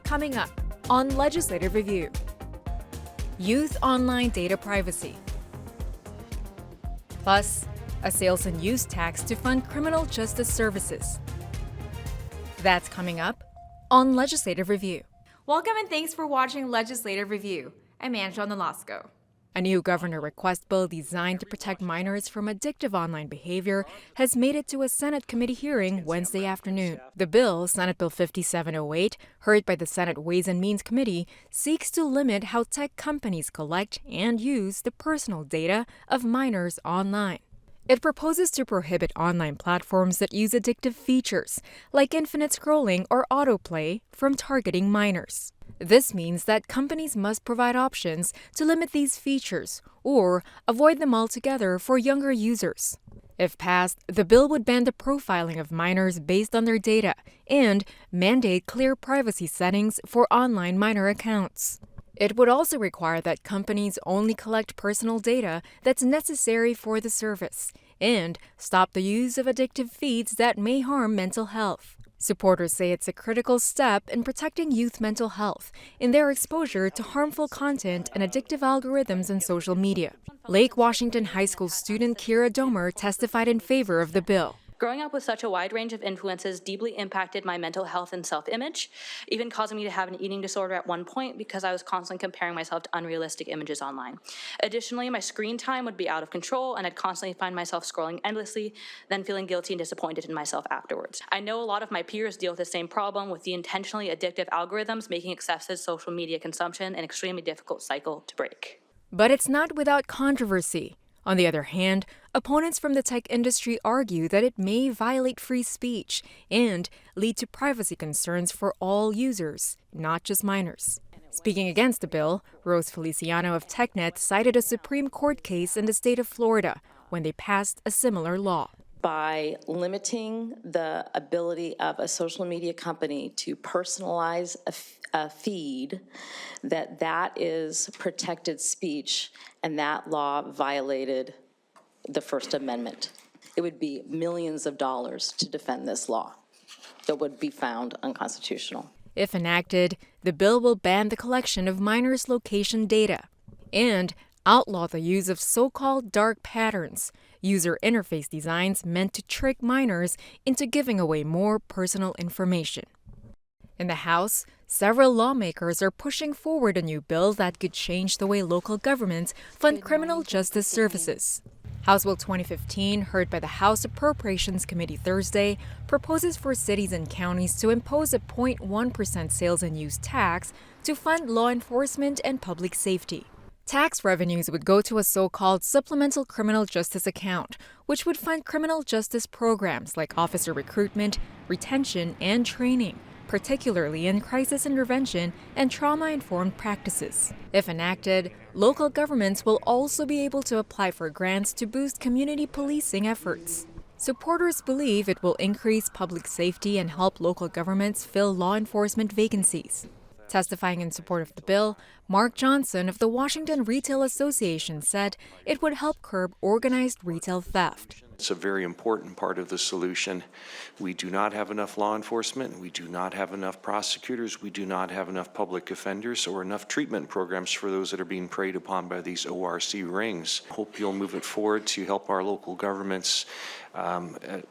Coming up on Legislative Review: Youth Online Data Privacy. Plus, a sales and use tax to fund criminal justice services. That's coming up on Legislative Review. Welcome and thanks for watching Legislative Review. I'm Angela Nolasco. A new governor request bill designed to protect minors from addictive online behavior has made it to a Senate committee hearing Wednesday afternoon. The bill, Senate Bill 5708, heard by the Senate Ways and Means Committee, seeks to limit how tech companies collect and use the personal data of minors online. It proposes to prohibit online platforms that use addictive features, like infinite scrolling or autoplay, from targeting minors. This means that companies must provide options to limit these features or avoid them altogether for younger users. If passed, the bill would ban the profiling of minors based on their data and mandate clear privacy settings for online minor accounts. It would also require that companies only collect personal data that's necessary for the service and stop the use of addictive feeds that may harm mental health. Supporters say it's a critical step in protecting youth mental health in their exposure to harmful content and addictive algorithms in social media. Lake Washington High School student Kira Domer testified in favor of the bill. Growing up with such a wide range of influences deeply impacted my mental health and self-image, even causing me to have an eating disorder at one point because I was constantly comparing myself to unrealistic images online. Additionally, my screen time would be out of control and I'd constantly find myself scrolling endlessly, then feeling guilty and disappointed in myself afterwards. I know a lot of my peers deal with the same problem, with the intentionally addictive algorithms making excessive social media consumption an extremely difficult cycle to break. But it's not without controversy. On the other hand, opponents from the tech industry argue that it may violate free speech and lead to privacy concerns for all users, not just minors. Speaking against the bill, Rose Feliciano of TechNet cited a Supreme Court case in the state of Florida when they passed a similar law. By limiting the ability of a social media company to personalize a feed, that is protected speech, and that law violated the First Amendment. It would be millions of dollars to defend this law that would be found unconstitutional. If enacted, the bill will ban the collection of minors' location data and outlaw the use of so-called dark patterns, user interface designs meant to trick minors into giving away more personal information. In the House, several lawmakers are pushing forward a new bill that could change the way local governments fund criminal justice services. House Bill 2015, heard by the House Appropriations Committee Thursday, proposes for cities and counties to impose a 0.1% sales and use tax to fund law enforcement and public safety. Tax revenues would go to a so-called supplemental criminal justice account, which would fund criminal justice programs like officer recruitment, retention, and training, particularly in crisis intervention and trauma-informed practices. If enacted, local governments will also be able to apply for grants to boost community policing efforts. Supporters believe it will increase public safety and help local governments fill law enforcement vacancies. Testifying in support of the bill, Mark Johnson of the Washington Retail Association said it would help curb organized retail theft. It's a very important part of the solution. We do not have enough law enforcement. We do not have enough prosecutors. We do not have enough public offenders or enough treatment programs for those that are being preyed upon by these ORC rings. Hope you'll move it forward to help our local governments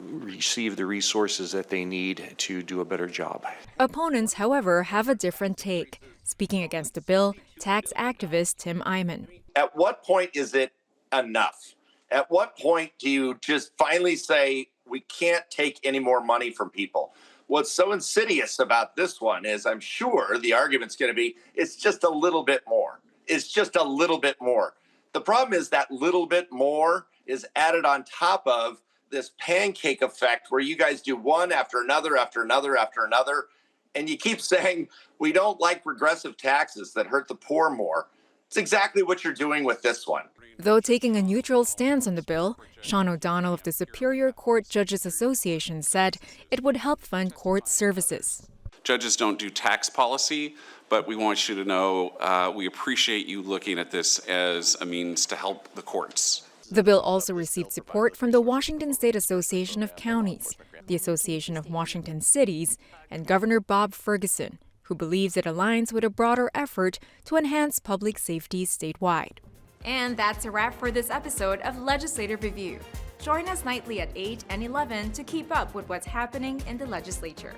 receive the resources that they need to do a better job. Opponents, however, have a different take. Speaking against the bill, tax activist Tim Eyman. At what point is it enough? At what point do you just finally say, we can't take any more money from people? What's so insidious about this one is, I'm sure the argument's going to be, it's just a little bit more. It's just a little bit more. The problem is that little bit more is added on top of this pancake effect where you guys do one after another, after another, after another. And you keep saying, we don't like regressive taxes that hurt the poor more. It's exactly what you're doing with this one. Though taking a neutral stance on the bill, Sean O'Donnell of the Superior Court Judges Association said it would help fund court services. Judges don't do tax policy, but we want you to know we appreciate you looking at this as a means to help the courts. The bill also received support from the Washington State Association of Counties, the Association of Washington Cities, and Governor Bob Ferguson, who believes it aligns with a broader effort to enhance public safety statewide. And that's a wrap for this episode of Legislative Review. Join us nightly at 8 and 11 to keep up with what's happening in the legislature.